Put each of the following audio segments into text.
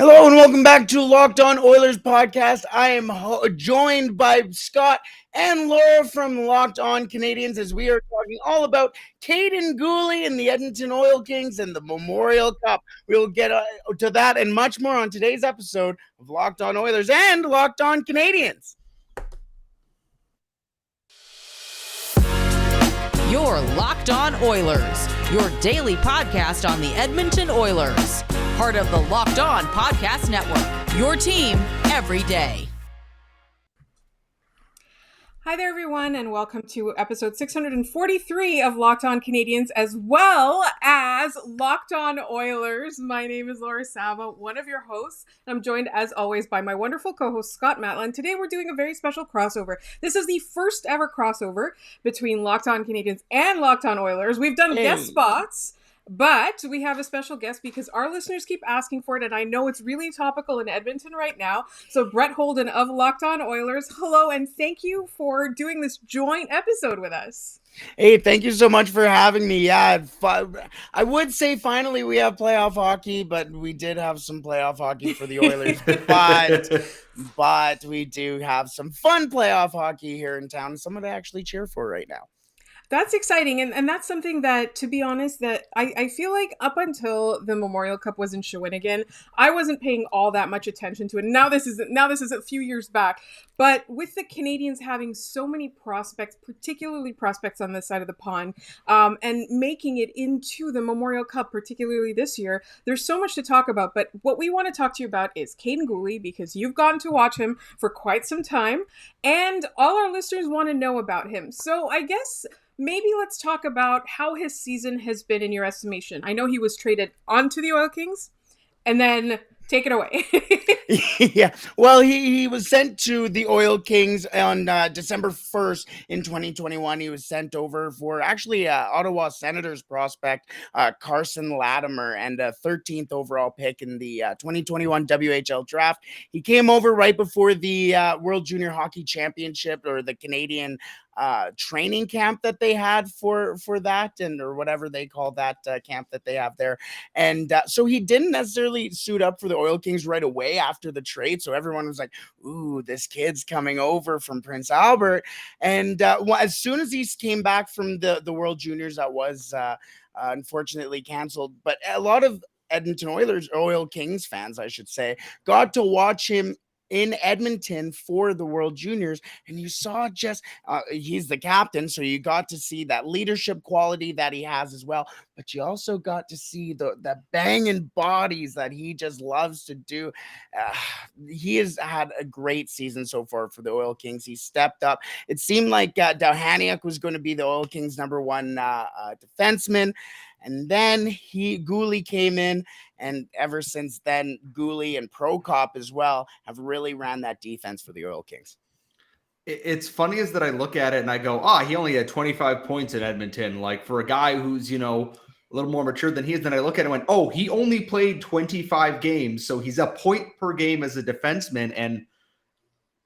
Hello and welcome back to Lockedon Oilers podcast. I am joined by Scott and Laura from Lockedon Canadiens as we are talking all about Kaiden Guhle and the Edmonton Oil Kings and the Memorial Cup. We will get to that and much more on today's episode of Lockedon Oilers and Lockedon Canadiens. You're Locked On Oilers, your daily podcast on the Edmonton Oilers. Part of the Locked On Podcast Network, your team every day. Hi there, everyone, and welcome to episode 643 of Locked On Canadiens, as well as Locked On Oilers. My name is Laura Sava, one of your hosts. I'm joined, as always, by my wonderful co-host, Scott Matla. Today, we're doing a very special crossover. This is the first ever crossover between Locked On Canadiens and Locked On Oilers. We've done guest spots, but we have a special guest because our listeners keep asking for it, and I know it's really topical in Edmonton right now. So Brett Holden of Locked On Oilers, hello, and thank you for doing this joint episode with us. Hey, thank you so much for having me. Yeah, I would say finally we have playoff hockey, but we did have some playoff hockey for the Oilers. but we do have some fun playoff hockey here in town, someone to actually cheer for right now. That's exciting, and that's something that, to be honest, that I feel like up until the Memorial Cup was in Shawinigan, I wasn't paying all that much attention to it. Now this is a few years back, but with the Canadiens having so many prospects, particularly prospects on this side of the pond, and making it into the Memorial Cup, particularly this year, there's so much to talk about. But what we want to talk to you about is Kaden Ghoulie, because you've gotten to watch him for quite some time, and all our listeners want to know about him. So I guess maybe let's talk about how his season has been in your estimation. I know he was traded onto the Oil Kings, and then take it away. Yeah, well, he was sent to the Oil Kings on December 1st in 2021. He was sent over for actually Ottawa Senators prospect Carson Latimer and a 13th overall pick in the 2021 WHL draft. He came over right before the World Junior Hockey Championship, or the Canadian training camp that they had for that, and or whatever they call that camp that they have there. And so he didn't necessarily suit up for the Oil Kings right away after the trade. So everyone was like, ooh, this kid's coming over from Prince Albert. And as soon as he came back from the World Juniors, that was unfortunately canceled. But a lot of Edmonton Oil Kings fans, I should say, got to watch him in Edmonton for the World Juniors, and you saw just he's the captain, so you got to see that leadership quality that he has as well, but you also got to see the banging bodies that he just loves to do. He has had a great season so far for the Oil Kings. He stepped up. It seemed like Dowhaniuk was going to be the Oil Kings' number one defenseman, and then Ghoulie came in, and ever since then, Ghoulie and Prokop as well have really ran that defense for the Oil Kings. It's funny is that I look at it and I go, he only had 25 points in Edmonton. Like, for a guy who's, a little more mature than he is, then I look at it and went, he only played 25 games. So he's a point per game as a defenseman, and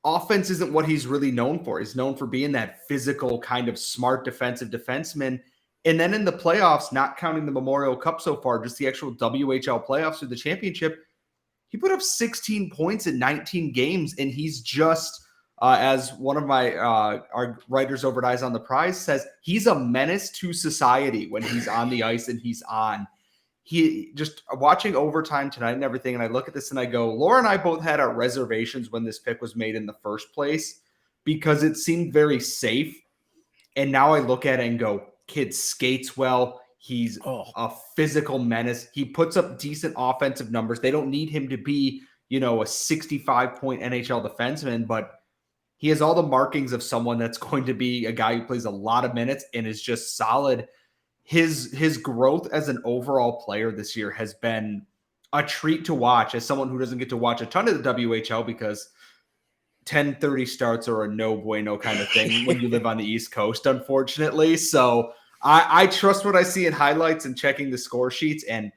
offense isn't what he's really known for. He's known for being that physical kind of smart defensive defenseman. And then in the playoffs, not counting the Memorial Cup so far, just the actual WHL playoffs or the championship, he put up 16 points in 19 games. And he's just, as one of my our writers over at Eyes on the Prize says, he's a menace to society when he's on the ice and he's on. He just watching overtime tonight and everything. And I look at this and I go, Laura and I both had our reservations when this pick was made in the first place, because it seemed very safe. And now I look at it and go, kid skates well. He's a physical menace. He puts up decent offensive numbers. They don't need him to be, a 65-point NHL defenseman, but he has all the markings of someone that's going to be a guy who plays a lot of minutes and is just solid. His growth as an overall player this year has been a treat to watch, as someone who doesn't get to watch a ton of the WHL, because 10:30 starts are a no bueno kind of thing when you live on the East Coast, unfortunately. So I trust what I see in highlights and checking the score sheets, and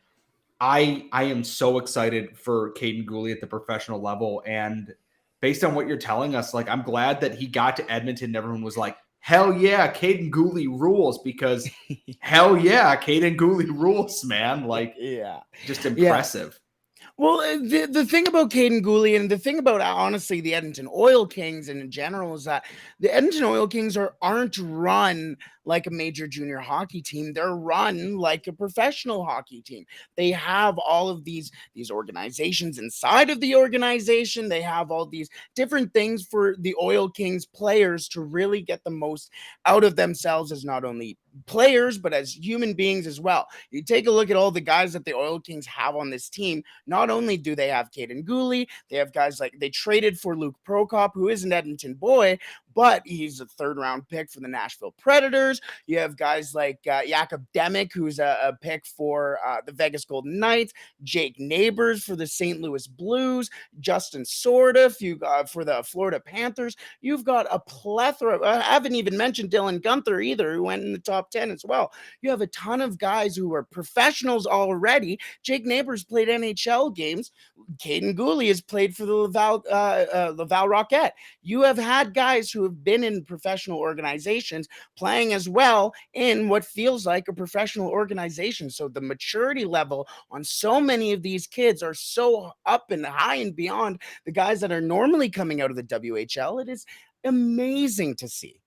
I am so excited for Kaiden Guhle at the professional level. And based on what you're telling us, like, I'm glad that he got to Edmonton and everyone was like, hell yeah, Kaiden Guhle rules, because hell yeah, Kaiden Guhle rules, man. Like, yeah, just impressive. Well, the thing about Kaiden Guhle and the thing about honestly the Edmonton Oil Kings and in general is that the Edmonton Oil Kings aren't run like a major junior hockey team. They're run like a professional hockey team. They have all of these organizations inside of the organization. They have all these different things for the Oil Kings players to really get the most out of themselves as not only players but as human beings as well. You take a look at all the guys that the Oil Kings have on this team. Not only do they have Kaden Ghoulie, they have guys like they traded for Luke Prokop, who is an Edmonton boy, but he's a third-round pick for the Nashville Predators. You have guys like Jakub Demick, who's a pick for the Vegas Golden Knights, Jake Neighbors for the St. Louis Blues, Justin Sorda for the Florida Panthers. You've got a plethora. I haven't even mentioned Dylan Gunther either, who went in the top 10 as well. You have a ton of guys who are professionals already. Jake Neighbors played NHL games. Kaden Ghoulie has played for the Laval Rocket. You have had guys who have been in professional organizations playing as well in what feels like a professional organization. So the maturity level on so many of these kids are so up and high and beyond the guys that are normally coming out of the WHL. It is amazing to see.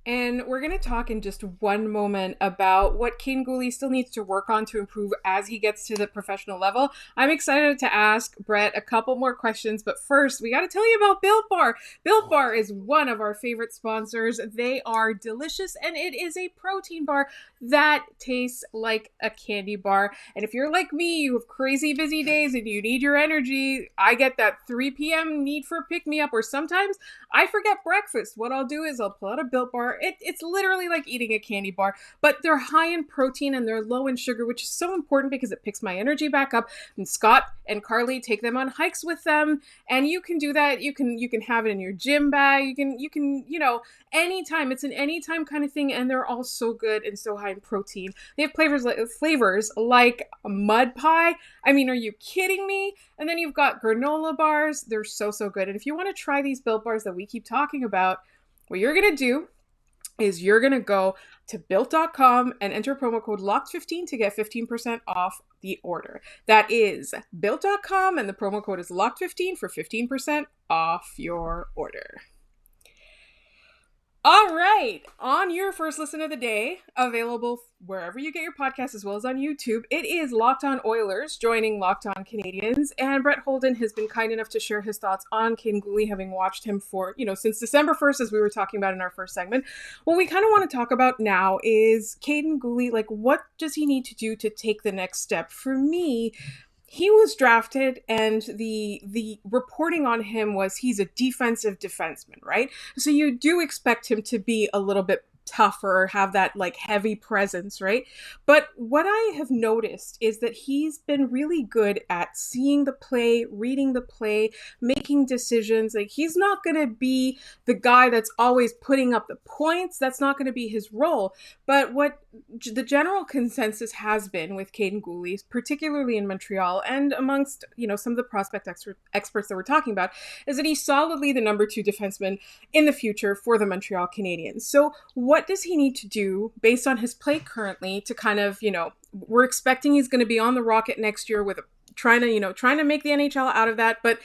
And we're going to talk in just one moment about what Kaiden Guhle still needs to work on to improve as he gets to the professional level. I'm excited to ask Brett a couple more questions, but first, we got to tell you about Built Bar. Built Bar is one of our favorite sponsors. They are delicious, and it is a protein bar that tastes like a candy bar. And if you're like me, you have crazy busy days and you need your energy, I get that 3 p.m. need for pick-me-up, or sometimes I forget breakfast. What I'll do is I'll pull out a Built Bar. It's literally like eating a candy bar, but they're high in protein and they're low in sugar, which is so important because it picks my energy back up. And Scott and Carly take them on hikes with them, and you can do that. You can have it in your gym bag. You can anytime. It's an anytime kind of thing, and they're all so good and so high in protein. They have flavors like mud pie. I mean, are you kidding me? And then you've got granola bars. They're so good. And if you want to try these Built Bars that we keep talking about, what you're gonna do is you're going to go to built.com and enter promo code LOCKED15 to get 15% off the order. That is built.com, and the promo code is LOCKED15 for 15% off your order. All right, on your first listen of the day, available wherever you get your podcasts as well as on YouTube, it is Locked On Oilers joining Locked On Canadiens, and Brett Holden has been kind enough to share his thoughts on Kaiden Guhle, having watched him for, since December 1st, as we were talking about in our first segment. What we kind of want to talk about now is Kaiden Guhle, like what does he need to do to take the next step? For me, he was drafted, and the reporting on him was he's a defensive defenseman, right? So you do expect him to be a little bit tougher, have that like heavy presence, right? But what I have noticed is that he's been really good at seeing the play, reading the play, making decisions. Like he's not going to be the guy that's always putting up the points. That's not going to be his role. But what the general consensus has been with Kaiden Guhle, particularly in Montreal and amongst, some of the prospect experts that we're talking about, is that he's solidly the number 2 defenseman in the future for the Montreal Canadiens. So what does he need to do based on his play currently to kind of, we're expecting he's going to be on the Rocket next year with trying to make the NHL out of that, but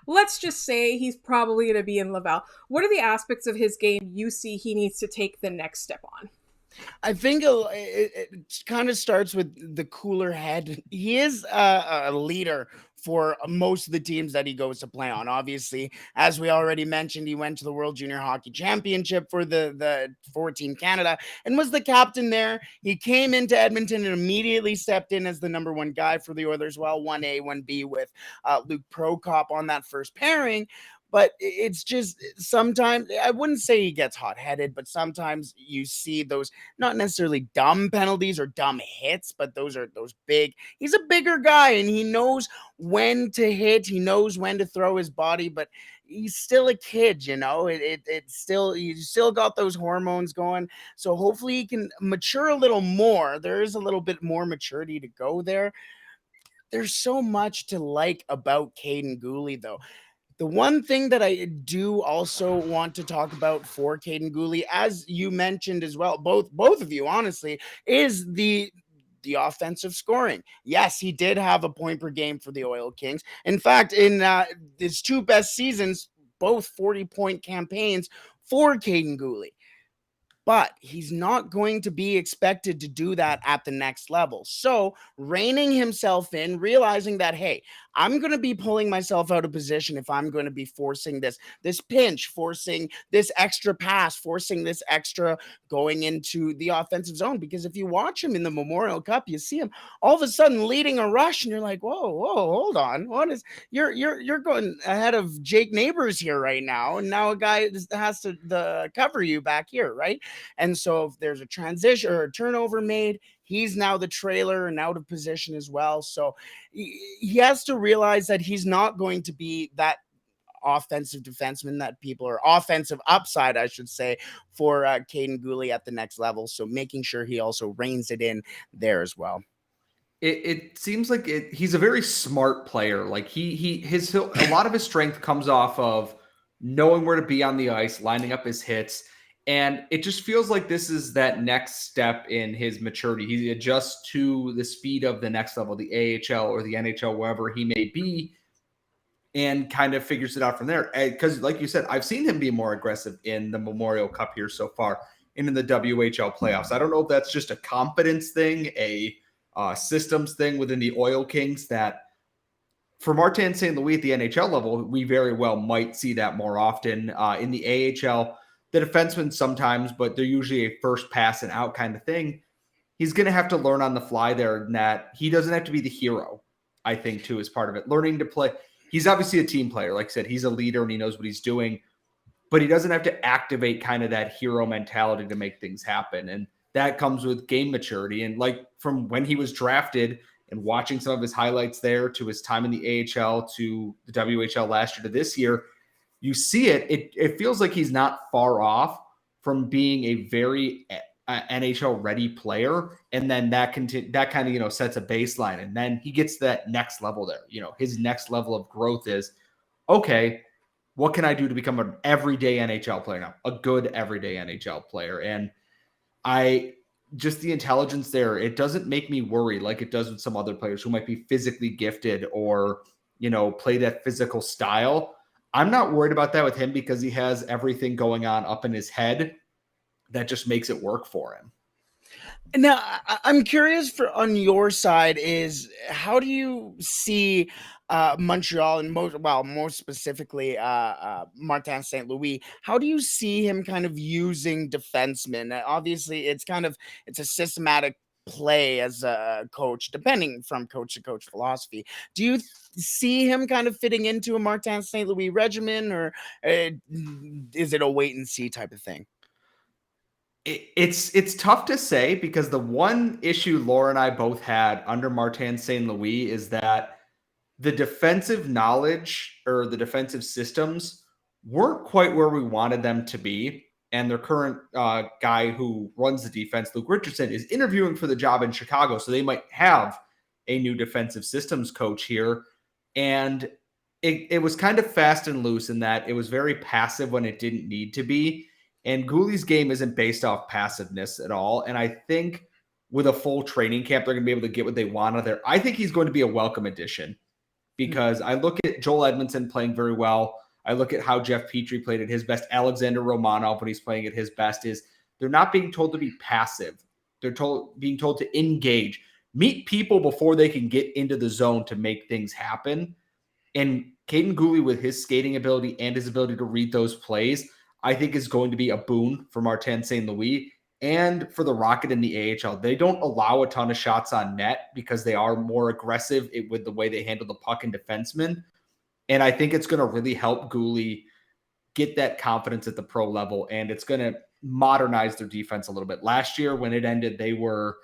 let's just say he's probably going to be in Laval. What are the aspects of his game you see he needs to take the next step on? I think it kind of starts with the cooler head. He is a leader for most of the teams that he goes to play on. Obviously, as we already mentioned, he went to the World Junior Hockey Championship for Team Canada and was the captain there. He came into Edmonton and immediately stepped in as the number 1 guy for the Oilers, 1A, 1B with Luke Prokop on that first pairing. But it's just sometimes, I wouldn't say he gets hot-headed, but sometimes you see those not necessarily dumb penalties or dumb hits, but those big. He's a bigger guy, and he knows when to hit. He knows when to throw his body, but he's still a kid, It's still, you still got those hormones going. So hopefully he can mature a little more. There is a little bit more maturity to go there. There's so much to like about Kaiden Guhle, though. The one thing that I do also want to talk about for Kaiden Guhle, as you mentioned as well, both of you, honestly, is the the offensive scoring. Yes, he did have a point per game for the Oil Kings. In fact, in his 2 best seasons, both 40-point campaigns for Kaiden Guhle. But he's not going to be expected to do that at the next level. So reining himself in, realizing that, hey, I'm going to be pulling myself out of position if I'm going to be forcing this pinch, forcing this extra pass, forcing this extra going into the offensive zone. Because if you watch him in the Memorial Cup, you see him all of a sudden leading a rush, and you're like, whoa, hold on, what is you're going ahead of Jake Neighbors here right now, and now a guy has to cover you back here, right? And so if there's a transition or a turnover made, he's now the trailer and out of position as well. So he has to realize that he's not going to be that offensive defenseman that people are offensive upside, I should say, for Kaiden Guhle at the next level. So making sure he also reins it in there as well. It seems like he's a very smart player. Like a lot of his strength comes off of knowing where to be on the ice, lining up his hits. And it just feels like this is that next step in his maturity. He adjusts to the speed of the next level, the AHL or the NHL, wherever he may be, and kind of figures it out from there. Because like you said, I've seen him be more aggressive in the Memorial Cup here so far and in the WHL playoffs. I don't know if that's just a confidence thing, a systems thing within the Oil Kings, that for Martin St. Louis at the NHL level, we very well might see that more often. In the AHL, the defenseman sometimes, but they're usually a first pass and out kind of thing. He's going to have to learn on the fly there, and that he doesn't have to be the hero, I think, too, as part of it. Learning to play. He's obviously a team player. Like I said, he's a leader and he knows what he's doing, but he doesn't have to activate kind of that hero mentality to make things happen. And that comes with game maturity. And like from when he was drafted and watching some of his highlights there to his time in the AHL to the WHL last year to this year, you see it feels like he's not far off from being a very NHL ready player. And then that kind of, sets a baseline. And then he gets that next level there. His next level of growth is, okay, what can I do to become an everyday NHL player now? A good everyday NHL player. And just the intelligence there, it doesn't make me worry like it does with some other players who might be physically gifted or, play that physical style. I'm not worried about that with him because he has everything going on up in his head that just makes it work for him. Now, I'm curious on your side is how do you see Montreal and most specifically Martin St. Louis? How do you see him kind of using defensemen? Obviously, it's a systematic play as a coach, depending from coach to coach philosophy. Do you see him kind of fitting into a Martin St. Louis regimen, or is it a wait and see type of thing? It's tough to say because the one issue Laura and I both had under Martin St. Louis is that the defensive knowledge or the defensive systems weren't quite where we wanted them to be. And their current guy who runs the defense, Luke Richardson, is interviewing for the job in Chicago. So they might have a new defensive systems coach here. And it was kind of fast and loose in that it was very passive when it didn't need to be. And Ghouli's game isn't based off passiveness at all. And I think with a full training camp, they're going to be able to get what they want out of there. I think he's going to be a welcome addition because I look at Joel Edmondson playing very well. I look at how Jeff Petrie played at his best. Alexander Romanov, when he's playing at his best, they're not being told to be passive. They're being told to engage, meet people before they can get into the zone to make things happen. And Kaden Ghoulie, with his skating ability and his ability to read those plays, I think is going to be a boon for Martin St. Louis and for the Rocket in the AHL. They don't allow a ton of shots on net because they are more aggressive with the way they handle the puck and defensemen. And I think it's going to really help Ghoulie get that confidence at the pro level, and it's going to modernize their defense a little bit. Last year, when it ended, they were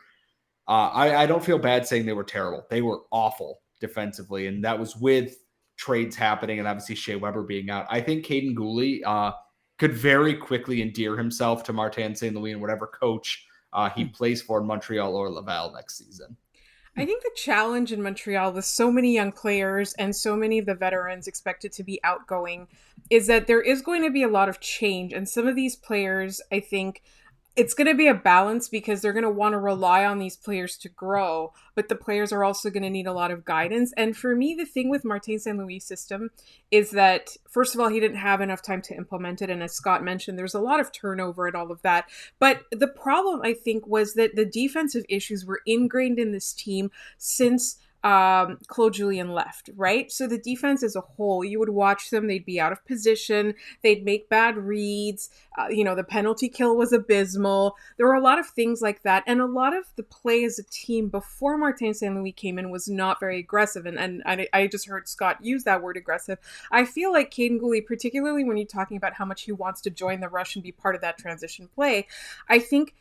I don't feel bad saying they were terrible. They were awful defensively, and that was with trades happening and obviously Shea Weber being out. I think Kaden Guhle could very quickly endear himself to Martin St. Louis and whatever coach he plays for in Montreal or Laval next season. I think the challenge in Montreal with so many young players and so many of the veterans expected to be outgoing is that there is going to be a lot of change. And some of these players, I think, It's going to be a balance because they're going to want to rely on these players to grow, but the players are also going to need a lot of guidance. And for me, the thing with Martin St. Louis' system is that, first of all, he didn't have enough time to implement it. And as Scott mentioned, there's a lot of turnover and all of that. But the problem, I think, was that the defensive issues were ingrained in this team since Claude Julien left, right? So the defense as a whole, you would watch them, they'd be out of position, they'd make bad reads, the penalty kill was abysmal. There were a lot of things like that. And a lot of the play as a team before Martin St. Louis came in was not very aggressive. And I just heard Scott use that word aggressive. I feel like Kaden Ghoulie, particularly when you're talking about how much he wants to join the rush and be part of that transition play, I think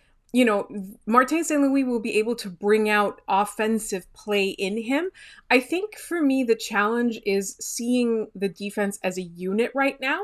Martin St. Louis will be able to bring out offensive play in him. I think for me, the challenge is seeing the defense as a unit right now.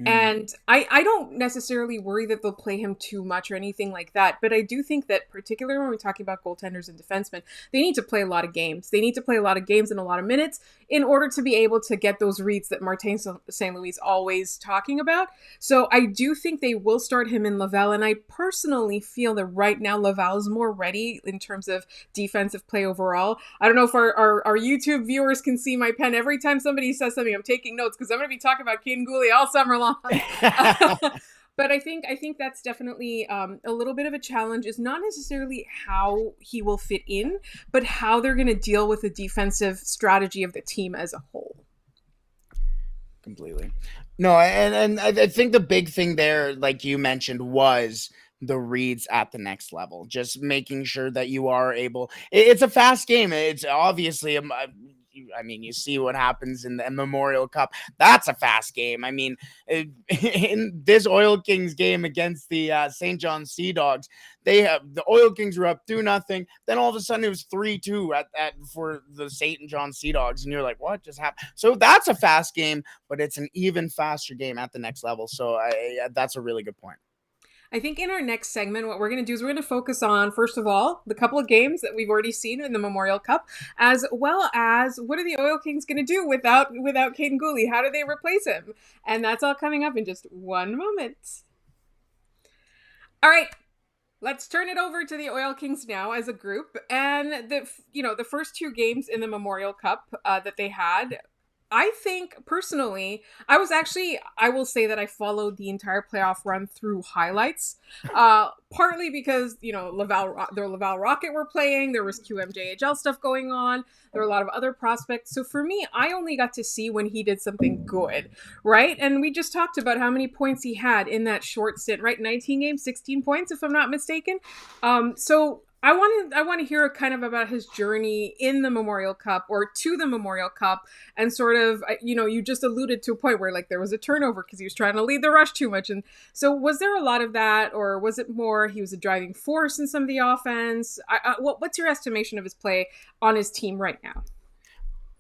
And I don't necessarily worry that they'll play him too much or anything like that. But I do think that, particularly when we're talking about goaltenders and defensemen, they need to play a lot of games. They need to play a lot of games and a lot of minutes in order to be able to get those reads that Martin St. Louis is always talking about. So I do think they will start him in Laval. And I personally feel that right now Laval is more ready in terms of defensive play overall. I don't know if our YouTube viewers can see my pen. Every time somebody says something, I'm taking notes because I'm going to be talking about Kaiden Guhle all summer long. But I think that's definitely a little bit of a challenge, is not necessarily how he will fit in, but how they're going to deal with the defensive strategy of the team as a whole. Completely. No, and I think the big thing there, like you mentioned, was the reads at the next level. Just making sure that you are able. It's a fast game. It's obviously you see what happens in the Memorial Cup. That's a fast game. I mean, in this Oil Kings game against the St. John Sea Dogs, the Oil Kings were up 2-0. Then all of a sudden it was 3-2 for the St. John Sea Dogs, and you're like, what just happened? So that's a fast game, but it's an even faster game at the next level. So that's a really good point. I think in our next segment, what we're going to do is we're going to focus on, first of all, the couple of games that we've already seen in the Memorial Cup, as well as what are the Oil Kings going to do without Kaiden Guhle? How do they replace him? And that's all coming up in just one moment. All right. Let's turn it over to the Oil Kings now as a group. And the first two games in the Memorial Cup that they had, I think personally, I will say that I followed the entire playoff run through highlights, partly because, the Laval Rocket were playing, there was QMJHL stuff going on, there were a lot of other prospects. So for me, I only got to see when he did something good, right? And we just talked about how many points he had in that short stint, right? 19 games, 16 points, if I'm not mistaken. So I want to hear kind of about his journey in the Memorial Cup, or to the Memorial Cup, and sort of, you just alluded to a point where like there was a turnover because he was trying to lead the rush too much. And so was there a lot of that, or was it more he was a driving force in some of the offense? What's your estimation of his play on his team right now?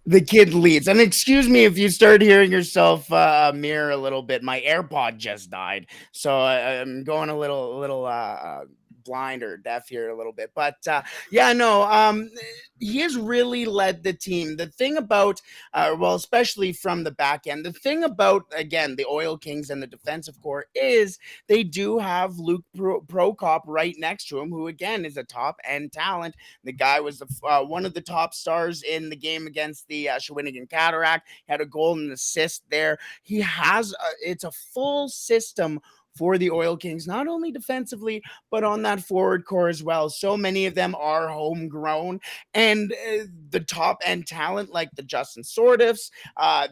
The kid leads. And excuse me if you start hearing yourself mirror a little bit. My AirPod just died, so I'm going a little blind or deaf here a little bit, but he has really led the team. The thing about especially from the back end, the thing about, again, the Oil Kings and the defensive core is they do have Luke Prokop right next to him, who again is a top end talent. The guy was one of the top stars in the game against the Shawinigan Cataract. He had a goal and an assist there. He has it's a full system for the Oil Kings, not only defensively, but on that forward core as well. So many of them are homegrown, and the top end talent like the Justin Sordiffs,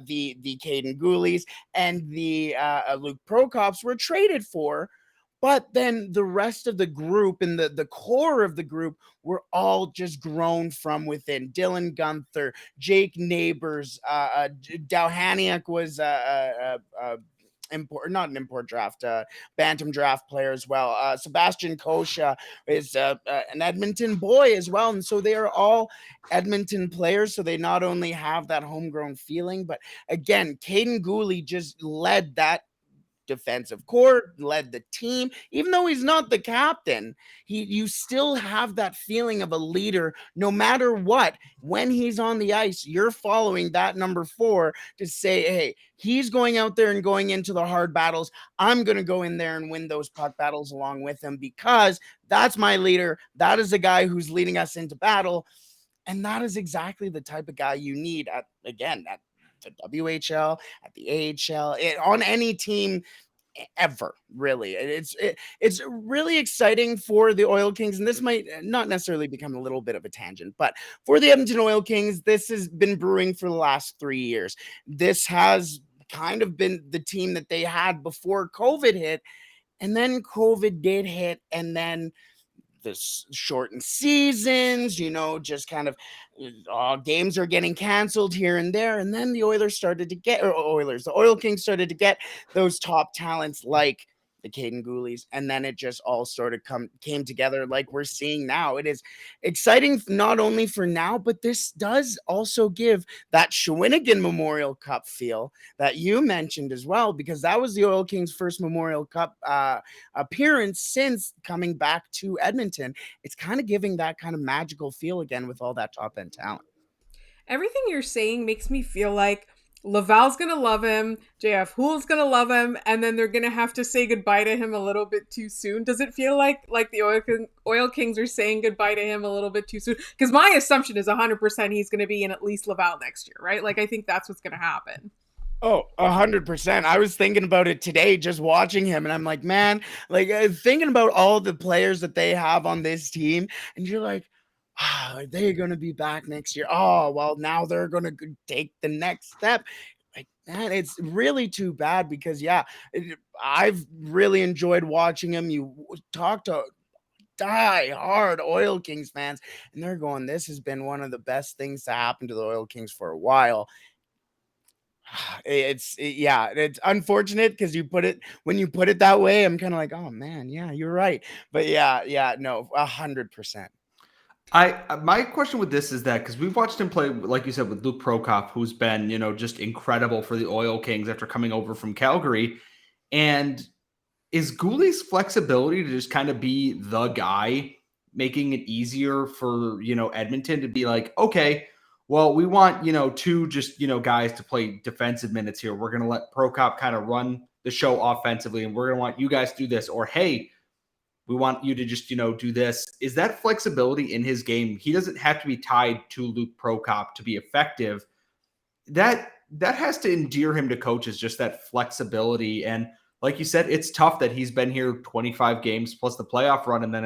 the Kaiden Ghoulies, and the Luke Prokops were traded for. But then the rest of the group and the core of the group were all just grown from within. Dylan Gunther, Jake Neighbors, Dowhaniak was bantam draft player as well. Sebastian Kosha is an Edmonton boy as well, and so they are all Edmonton players. So they not only have that homegrown feeling, but again, Kaden Guhle just led that defensive core, led the team. Even though he's not the captain, you still have that feeling of a leader no matter what. When he's on the ice, you're following that number 4 to say, hey, he's going out there and going into the hard battles. I'm going to go in there and win those puck battles along with him because that's my leader. That is a guy who's leading us into battle. And that is exactly the type of guy you need at the WHL, at the AHL, on any team ever, really. It's really exciting for the Oil Kings, and this might not necessarily become a little bit of a tangent, but for the Edmonton Oil Kings, this has been brewing for the last 3 years. This has kind of been the team that they had before COVID hit, and then COVID did hit, and then the shortened seasons, just kind of games are getting canceled here and there. And then the the Oil Kings started to get those top talents like the Kaiden Ghoulies, and then it just all sort of came together like we're seeing now. It is exciting not only for now, but this does also give that Shawinigan Memorial Cup feel that you mentioned as well, because that was the Oil Kings' first Memorial Cup appearance since coming back to Edmonton. It's kind of giving that kind of magical feel again with all that top end talent. Everything you're saying makes me feel like Laval's going to love him, JF Hoole's going to love him, and then they're going to have to say goodbye to him a little bit too soon. Does it feel like the Oil Kings are saying goodbye to him a little bit too soon? Because my assumption is 100% he's going to be in at least Laval next year, right? Like, I think that's what's going to happen. Oh, 100%. I was thinking about it today, just watching him, and I'm like, man, like thinking about all the players that they have on this team, and you're like, are they going to be back next year? Oh, well, now they're going to take the next step. Like, man, it's really too bad because, I've really enjoyed watching him. You talk to die-hard Oil Kings fans, and they're going, this has been one of the best things to happen to the Oil Kings for a while. It's unfortunate because when you put it that way, I'm kind of like, oh man, yeah, you're right. But no, 100%. My question with this is that because we've watched him play, like you said, with Luke Prokop, who's been, just incredible for the Oil Kings after coming over from Calgary. And is Ghoulie's flexibility to just kind of be the guy making it easier for, Edmonton to be like, okay, well, we want, two just, guys to play defensive minutes here. We're going to let Prokop kind of run the show offensively, and we're going to want you guys to do this. Or, hey, we want you to just, do this. Is that flexibility in his game? He doesn't have to be tied to Luke Prokop to be effective. That has to endear him to coaches, just that flexibility. And like you said, it's tough that he's been here 25 games plus the playoff run. And then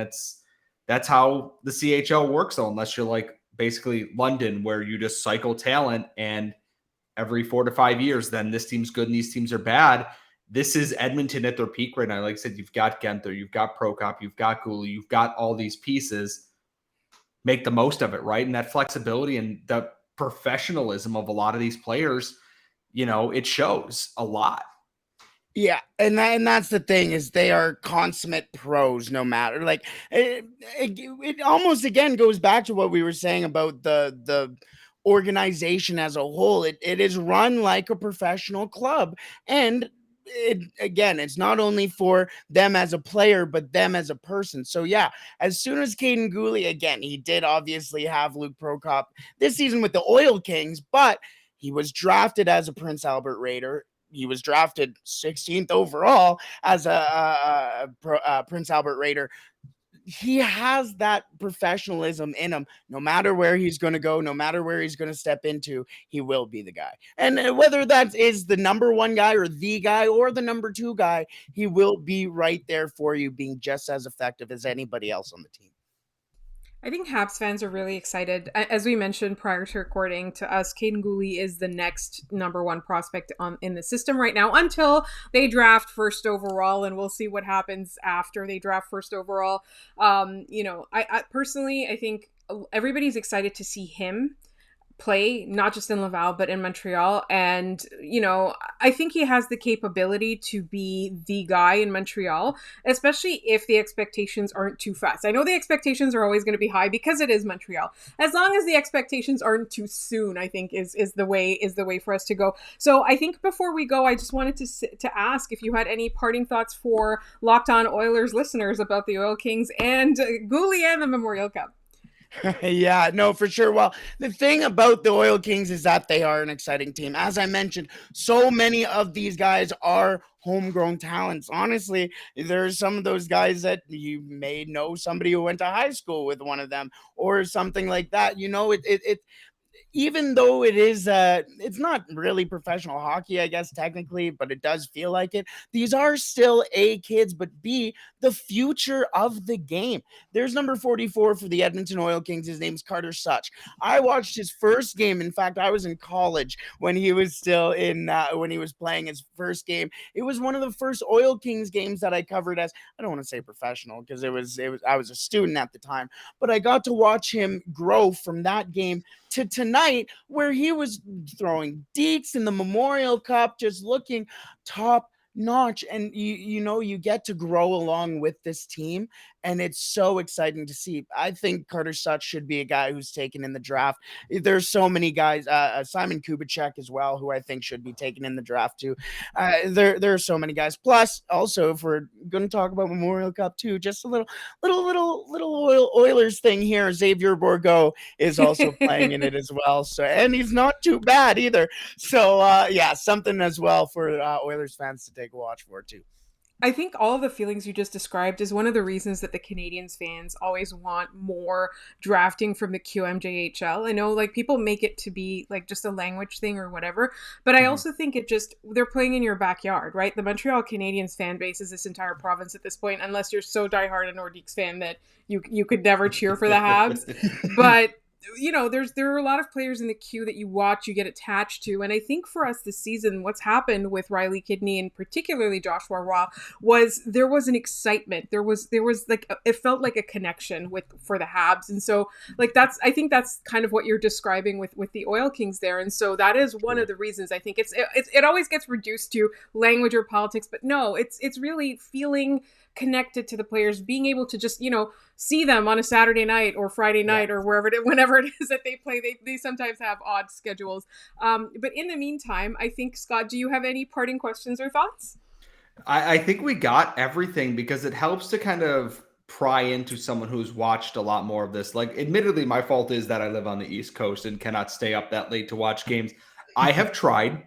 that's how the CHL works, though, unless you're like basically London, where you just cycle talent and every 4 to 5 years, then this team's good and these teams are bad. This is Edmonton at their peak right now. Like I said, you've got Guenther, you've got Prokop, you've got Ghoulie, you've got all these pieces. Make the most of it, right? And that flexibility and the professionalism of a lot of these players, it shows a lot. Yeah, and that's the thing, is they are consummate pros no matter. Like it almost again goes back to what we were saying about the organization as a whole. It is run like a professional club, and it's not only for them as a player, but them as a person. So as soon as Kaiden Guhle, again, he did obviously have Luke Prokop this season with the Oil Kings, but he was drafted as a Prince Albert Raider. He was drafted 16th overall as a Prince Albert Raider. He has that professionalism in him. No matter where he's going to go, no matter where he's going to step into, he will be the guy. And whether that is the number 1 guy or the guy or the number 2 guy, he will be right there for you, being just as effective as anybody else on the team. I think Habs fans are really excited. As we mentioned prior to recording, to us, Kaiden Guhle is the next number 1 prospect in the system right now until they draft first overall, and we'll see what happens after they draft first overall. I personally, I think everybody's excited to see him play, not just in Laval, but in Montreal. And, you know, I think he has the capability to be the guy in Montreal, especially if the expectations aren't too fast. I know the expectations are always going to be high because it is Montreal. As long as the expectations aren't too soon, I think is the way for us to go. So I think before we go, I just wanted to ask if you had any parting thoughts for Locked On Oilers listeners about the Oil Kings and Ghoulie and the Memorial Cup. Yeah, no, for sure. Well, the thing about the Oil Kings is that they are an exciting team. As I mentioned, so many of these guys are homegrown talents. Honestly, there's some of those guys that you may know somebody who went to high school with one of them or something like that. You know, it even though it is it's not really professional hockey, I guess technically, but it does feel like it. These are still A, kids, but B, the future of the game. There's number 44 for the Edmonton Oil Kings. His name's Carter Such. I watched his first game. In fact, I was in college when he was still in when he was playing his first game. It was one of the first Oil Kings games that I covered as, I don't want to say professional because it was I was a student at the time, but I got to watch him grow from that game to tonight, where he was throwing deets in the Memorial Cup, just looking top notch. And you know, you get to grow along with this team, and it's so exciting to see. I think Carter Such should be a guy who's taken in the draft. There's so many guys, Simon Kubicek as well, who I think should be taken in the draft too. There are so many guys. Plus, also, if we're going to talk about Memorial Cup too, just a little Oilers thing here. Xavier Bourgault is also playing in it as well. So, and he's not too bad either. So, yeah, something as well for Oilers fans to take a watch for too. I think all of the feelings you just described is one of the reasons that the Canadiens fans always want more drafting from the QMJHL. I know like people make it to be like just a language thing or whatever, but I also think they're playing in your backyard, right? The Montreal Canadiens fan base is this entire province at this point, unless you're so diehard a Nordiques fan that you could never cheer for the Habs. But you know, there are a lot of players in the queue that you watch, you get attached to. And I think for us this season, what's happened with Riley Kidney and particularly Joshua Roy was there was an excitement. There was like, it felt like a connection for the Habs. And so like, I think that's kind of what you're describing with the Oil Kings there. And so that is one of the reasons. I think it always gets reduced to language or politics, but no, it's really feeling connected to the players, being able to just, you know, see them on a Saturday night or Friday night or whenever it is that they play. They sometimes have odd schedules. But in the meantime, I think, Scott, do you have any parting questions or thoughts? I think we got everything because it helps to kind of pry into someone who's watched a lot more of this. Like, admittedly, my fault is that I live on the East Coast and cannot stay up that late to watch games. I have tried.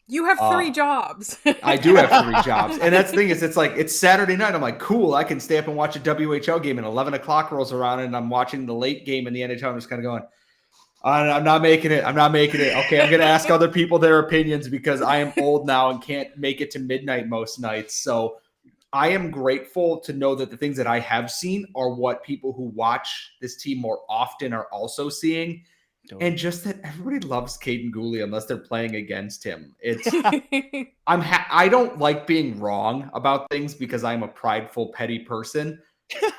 You have 3 jobs. I do have 3 jobs. And that's the thing is, it's like, it's Saturday night. I'm like, cool, I can stay up and watch a WHL game, and 11 o'clock rolls around and I'm watching the late game in the NHL. I'm just kind of going, I'm not making it. Okay, I'm going to ask other people their opinions because I am old now and can't make it to midnight most nights. So I am grateful to know that the things that I have seen are what people who watch this team more often are also seeing. And just that everybody loves Kaden Guhle unless they're playing against him. It's I don't like being wrong about things because I'm a prideful, petty person.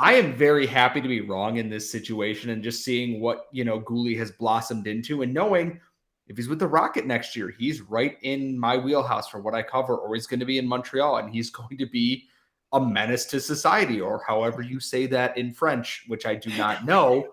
I am very happy to be wrong in this situation and just seeing what, you know, Guhle has blossomed into, and knowing if he's with the Rocket next year, he's right in my wheelhouse for what I cover, or he's going to be in Montreal and he's going to be a menace to society, or however you say that in French, which I do not know.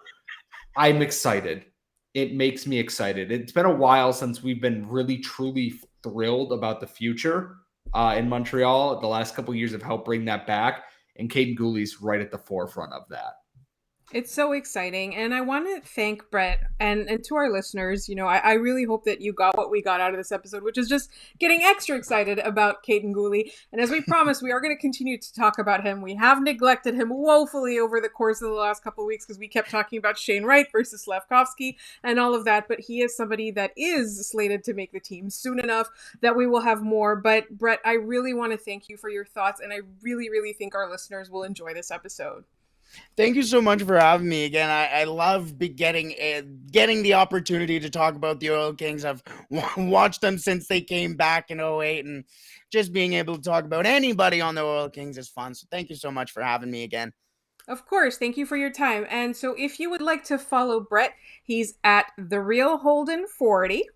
I'm excited. It makes me excited. It's been a while since we've been really, truly thrilled about the future in Montreal. The last couple of years have helped bring that back, and Kaiden Ghoulie's right at the forefront of that. It's so exciting. And I want to thank Brett and to our listeners. You know, I really hope that you got what we got out of this episode, which is just getting extra excited about Kaiden Guhle. And as we promised, we are going to continue to talk about him. We have neglected him woefully over the course of the last couple of weeks because we kept talking about Shane Wright versus Slafkovsky and all of that. But he is somebody that is slated to make the team soon enough that we will have more. But Brett, I really want to thank you for your thoughts. And I really, really think our listeners will enjoy this episode. Thank you so much for having me again. I love getting the opportunity to talk about the Oil Kings. I've watched them since they came back in 2008, and just being able to talk about anybody on the Oil Kings is fun. So thank you so much for having me again. Of course. Thank you for your time. And so if you would like to follow Brett, he's at The Real Holden 40.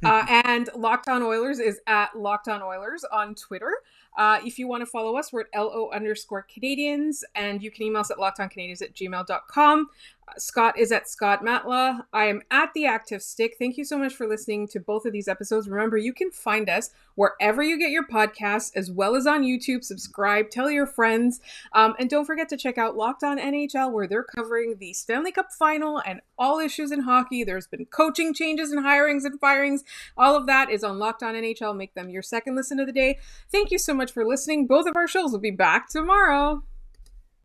And Locked On Oilers is at Locked On Oilers on Twitter. If you want to follow us, we're at LO_Canadiens, and you can email us at lockedoncanadiens@gmail.com. Scott is at Scott Matla. I am at The Active Stick. Thank you so much for listening to both of these episodes. Remember, you can find us wherever you get your podcasts, as well as on YouTube. Subscribe, tell your friends, and don't forget to check out Locked On NHL, where they're covering the Stanley Cup Final and all issues in hockey. There's been coaching changes and hirings and firings. All of that is on Locked On NHL. Make them your second listen of the day. Thank you so much for listening. Both of our shows will be back tomorrow.